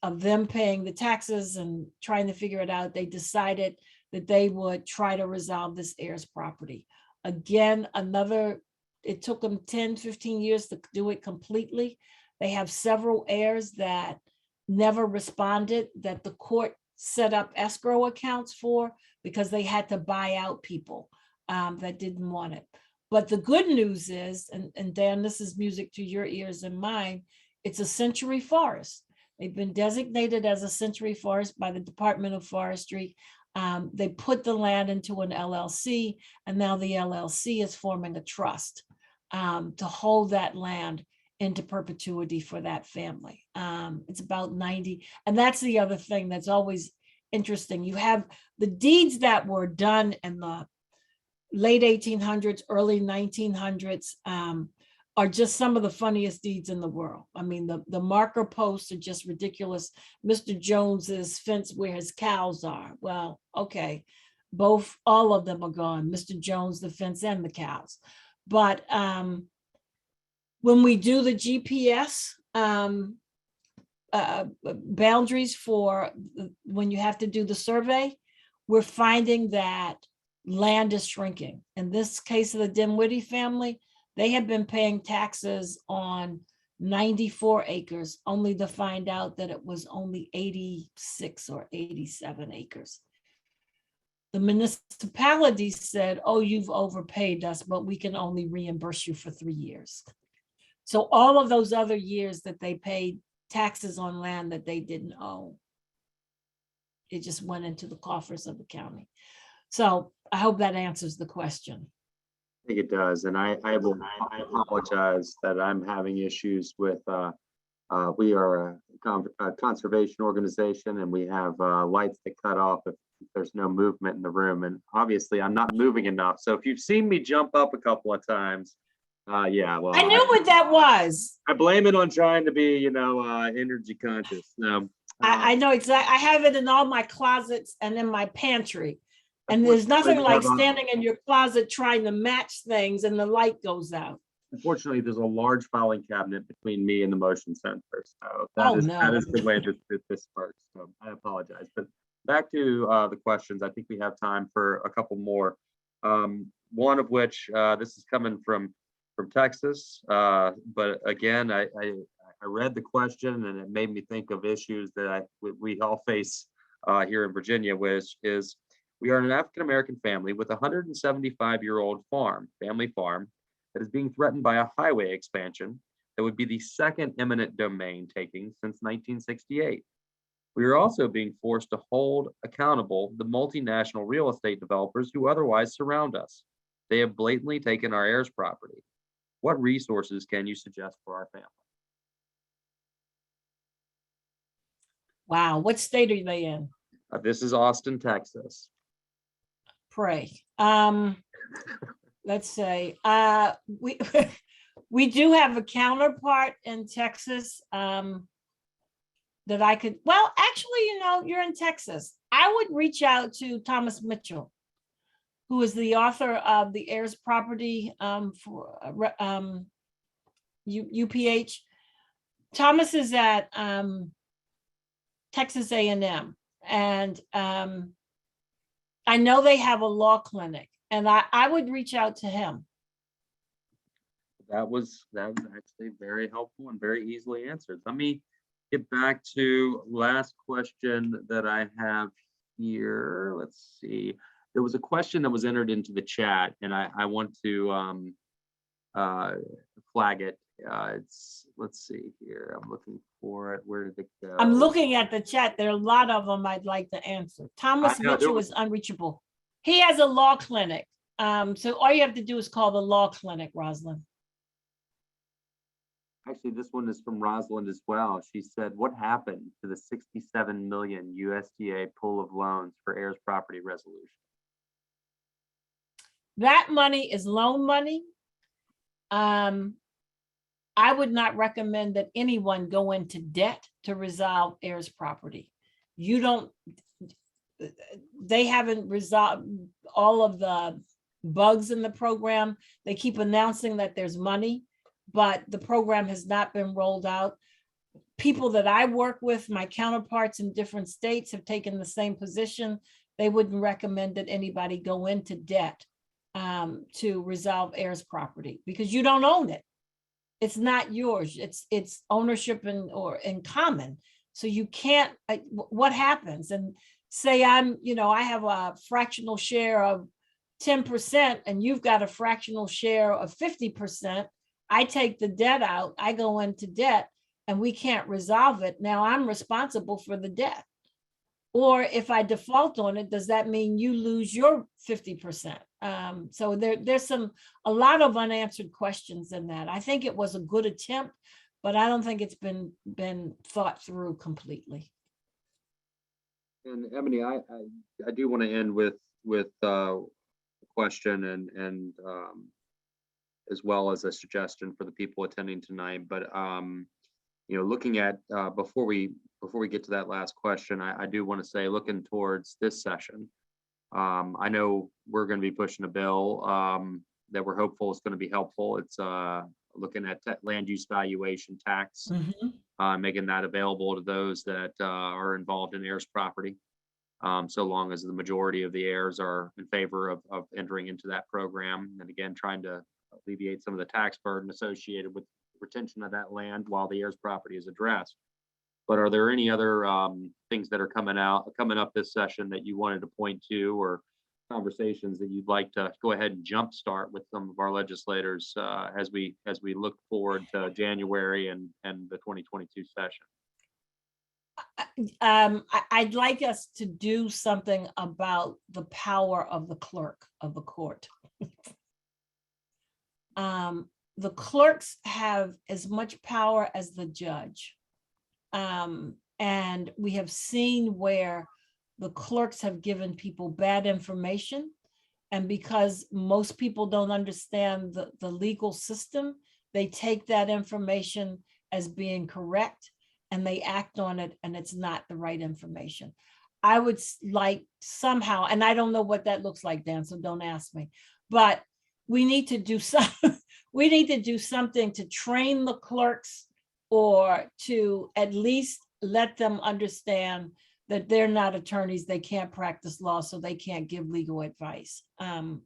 of them paying the taxes and trying to figure it out, they decided that they would try to resolve this heirs property. Again, it took them 10, 15 years to do it completely. They have several heirs that never responded, that the court set up escrow accounts for, because they had to buy out people that didn't want it. But the good news is, and Dan, this is music to your ears and mine, it's a century forest. They've been designated as a century forest by the Department of Forestry. They put the land into an LLC, and now the LLC is forming a trust to hold that land into perpetuity for that family. It's about 90. And that's the other thing that's always interesting. You have the deeds that were done in the late 1800s, early 1900s, are just some of the funniest deeds in the world. I mean, the marker posts are just ridiculous. Mr. Jones's fence where his cows are. Well, okay, all of them are gone. Mr. Jones, the fence, and the cows. But when we do the GPS boundaries for when you have to do the survey, we're finding that land is shrinking. In this case of the Dinwiddie family, they have been paying taxes on 94 acres, only to find out that it was only 86 or 87 acres. The municipality said, oh, you've overpaid us, but we can only reimburse you for 3 years. So all of those other years that they paid taxes on land that they didn't own, it just went into the coffers of the county. So I hope that answers the question. I think it does, and I apologize that I'm having issues with. We are a conservation organization, and we have lights that cut off if there's no movement in the room. And obviously, I'm not moving enough. So if you've seen me jump up a couple of times, yeah, well, I knew what that was. I blame it on trying to be, energy conscious. No, I know exactly. I have it in all my closets and in my pantry. And there's nothing like standing in your closet trying to match things and the light goes out. Unfortunately, there's a large filing cabinet between me and the motion sensor. So that is the way this works. So I apologize. But back to the questions. I think we have time for a couple more. One of which, this is coming from Texas. But again, I read the question and it made me think of issues that we all face here in Virginia, which is, we are an African-American family with a 175-year-old family farm, that is being threatened by a highway expansion that would be the second eminent domain taking since 1968. We are also being forced to hold accountable the multinational real estate developers who otherwise surround us. They have blatantly taken our heirs' property. What resources can you suggest for our family? Wow, what state are they in? This is Austin, Texas. Pray. Let's say we we do have a counterpart in Texas that I could. Well, actually, you know, you're in Texas. I would reach out to Thomas Mitchell, who is the author of the heirs property for UPH. Thomas is at Texas A&M, and I know they have a law clinic, and I would reach out to him. That was actually very helpful and very easily answered. Let me get back to last question that I have here. Let's see. There was a question that was entered into the chat, and I want to flag it. Let's see here. I'm looking for it. Where did it go? I'm looking at the chat. There are a lot of them I'd like to answer. Thomas Mitchell is unreachable. He has a law clinic. So all you have to do is call the law clinic, Rosalind. Actually, this one is from Rosalind as well. She said, what happened to the 67 million USDA pool of loans for heirs property resolution? That money is loan money. I would not recommend that anyone go into debt to resolve heirs property. They haven't resolved all of the bugs in the program. They keep announcing that there's money, but the program has not been rolled out. People that I work with, my counterparts in different states, have taken the same position. They wouldn't recommend that anybody go into debt to resolve heirs property because you don't own it. It's not yours. It's ownership in common. So you can't. What happens? And say I have a fractional share of 10%, and you've got a fractional share of 50%. I take the debt out. I go into debt, and we can't resolve it. Now I'm responsible for the debt. Or if I default on it, does that mean you lose your 50%? So there's a lot of unanswered questions in that. I think it was a good attempt, but I don't think it's been thought through completely. And Ebonie, I do want to end with a question and as well as a suggestion for the people attending tonight. But looking at before we get to that last question, I do want to say, looking towards this session, I know we're going to be pushing a bill that we're hopeful is going to be helpful. It's looking at land use valuation tax, making that available to those that are involved in heirs property, so long as the majority of the heirs are in favor of entering into that program. And again, trying to alleviate some of the tax burden associated with retention of that land while the heirs property is addressed. But are there any other things that are coming up this session that you wanted to point to, or conversations that you'd like to go ahead and jumpstart with some of our legislators as we look forward to January and the 2022 session? I'd like us to do something about the power of the clerk of the court. The clerks have as much power as the judge. And we have seen where the clerks have given people bad information. And because most people don't understand the legal system, they take that information as being correct and they act on it, and it's not the right information. I would like somehow, and I don't know what that looks like, Dan, so don't ask me, but we need to do something to train the clerks, or to at least let them understand that they're not attorneys, they can't practice law, so they can't give legal advice. And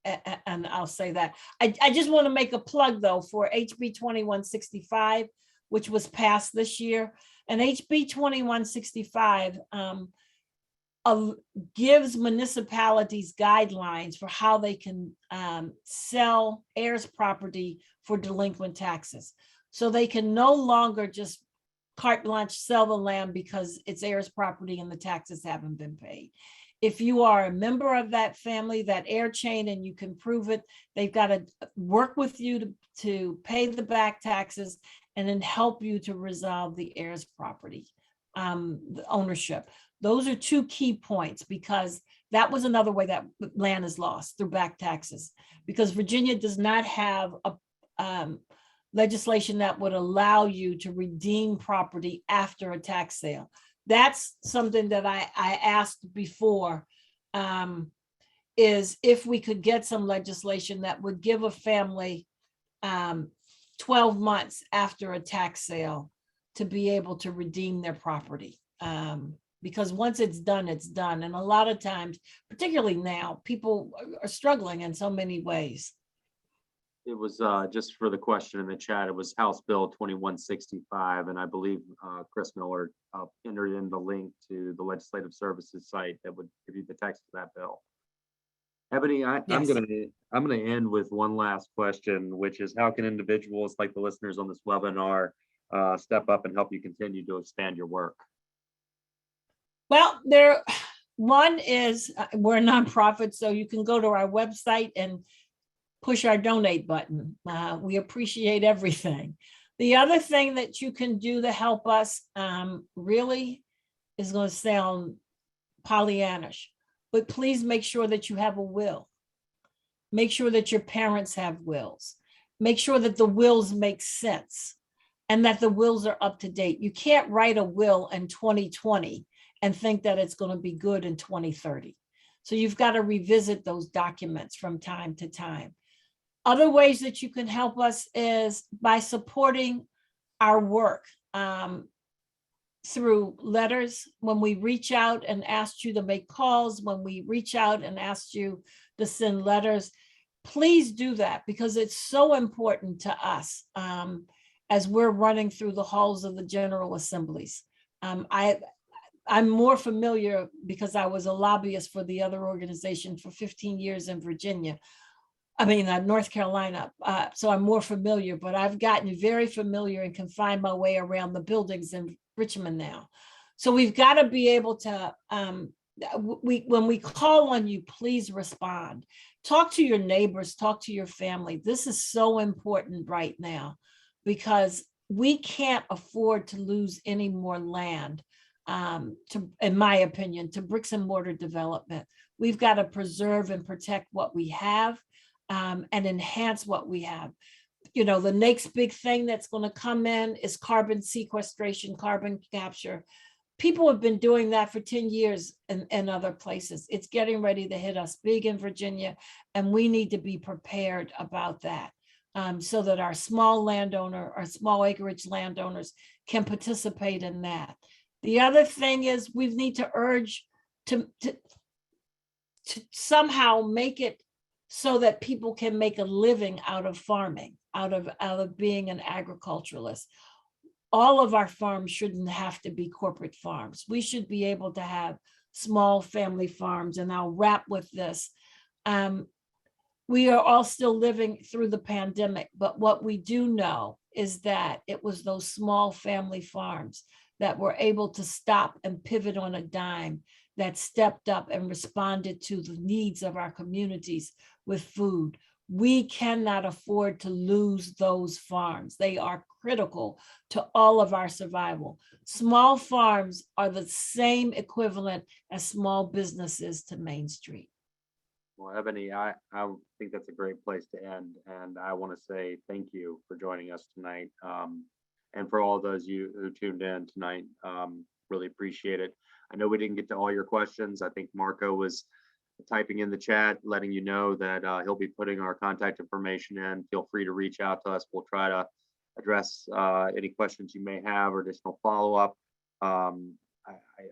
I'll say that. I just want to make a plug though for HB 2165, which was passed this year. And HB 2165 gives municipalities guidelines for how they can sell heirs property for delinquent taxes. So they can no longer just carte blanche sell the land because it's heirs property and the taxes haven't been paid. If you are a member of that family, that heir chain, and you can prove it, they've got to work with you to pay the back taxes and then help you to resolve the heirs property, the ownership. Those are two key points, because that was another way that land is lost, through back taxes, because Virginia does not have a legislation that would allow you to redeem property after a tax sale. That's something that I asked before, is if we could get some legislation that would give a family 12 months after a tax sale to be able to redeem their property. Because once it's done, it's done. And a lot of times, particularly now, people are struggling in so many ways. It was just for the question in the chat, it was House Bill 2165, and I believe Chris Miller entered in the link to the Legislative Services site that would give you the text of that bill. Ebony, I'm Yes. gonna end with one last question, which is, how can individuals like the listeners on this webinar step up and help you continue to expand your work? Well, one is we're a nonprofit, so you can go to our website and push our donate button. We appreciate everything. The other thing that you can do to help us really is going to sound Pollyannish, but please make sure that you have a will. Make sure that your parents have wills. Make sure that the wills make sense and that the wills are up to date. You can't write a will in 2020 and think that it's going to be good in 2030. So you've got to revisit those documents from time to time. Other ways that you can help us is by supporting our work through letters. When we reach out and ask you to make calls, when we reach out and ask you to send letters, please do that, because it's so important to us as we're running through the halls of the General Assemblies. I'm more familiar because I was a lobbyist for the other organization for 15 years in Virginia. North Carolina. So I'm more familiar, but I've gotten very familiar and can find my way around the buildings in Richmond now. So we've got to be able to, when we call on you, please respond. Talk to your neighbors, talk to your family. This is so important right now, because we can't afford to lose any more land. In my opinion, to bricks and mortar development. We've got to preserve and protect what we have and enhance what we have. You know, the next big thing that's going to come in is carbon sequestration, carbon capture. People have been doing that for 10 years in other places. It's getting ready to hit us big in Virginia, and we need to be prepared about that so that our small landowner, our small acreage landowners can participate in that. The other thing is we need to urge to somehow make it so that people can make a living out of farming, out of being an agriculturalist. All of our farms shouldn't have to be corporate farms. We should be able to have small family farms. And I'll wrap with this. We are all still living through the pandemic, but what we do know is that it was those small family farms that were able to stop and pivot on a dime, that stepped up and responded to the needs of our communities with food. We cannot afford to lose those farms. They are critical to all of our survival. Small farms are the same equivalent as small businesses to Main Street. Well, Ebony, I think that's a great place to end. And I want to say thank you for joining us tonight. And for all those of you who tuned in tonight, really appreciate it. I know we didn't get to all your questions. I think Marco was typing in the chat, letting you know that he'll be putting our contact information in. Feel free to reach out to us. We'll try to address any questions you may have or additional follow-up. I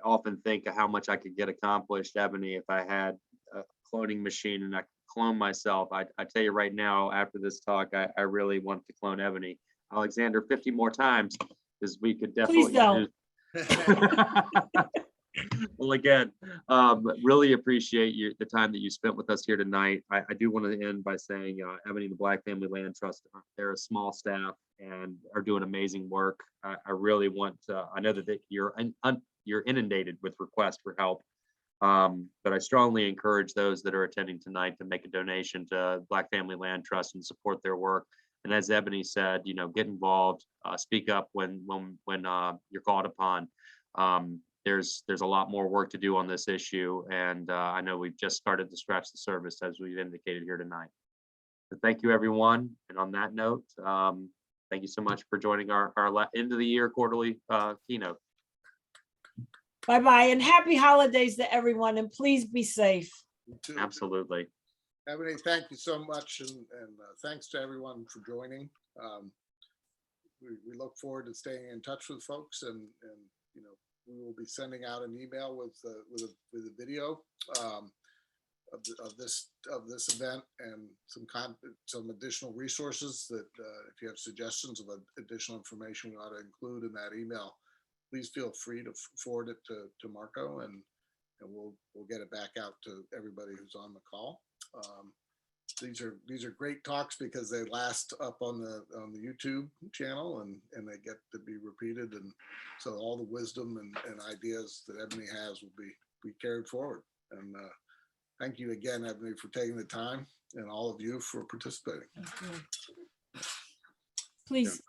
often think of how much I could get accomplished, Ebony, if I had a cloning machine and I could clone myself. I tell you right now, after this talk, I really want to clone Ebony. Alexander 50 more times, because we could definitely Please don't. Well, again, really appreciate the time that you spent with us here tonight. I do want to end by saying, Ebony and the Black Family Land Trust, they're a small staff and are doing amazing work. I really want to, I know that you're inundated with requests for help. But I strongly encourage those that are attending tonight to make a donation to Black Family Land Trust and support their work. And as Ebony said, get involved, speak up when you're called upon. There's a lot more work to do on this issue, and I know we've just started to scratch the surface as we've indicated here tonight. So thank you, everyone. And on that note, thank you so much for joining our end of the year quarterly keynote. Bye-bye, and happy holidays to everyone, and please be safe. You too. Absolutely. Ebony, thank you so much, and thanks to everyone for joining. We look forward to staying in touch with folks, and we will be sending out an email with a video of this event and some additional resources that if you have suggestions of additional information we ought to include in that email, please feel free to forward it to Marco, and we'll get it back out to everybody who's on the call. These are great talks because they last up on the YouTube channel, and they get to be repeated, and so all the wisdom and ideas that Ebony has will be carried forward. And thank you again, Ebony, for taking the time, and all of you for participating. Please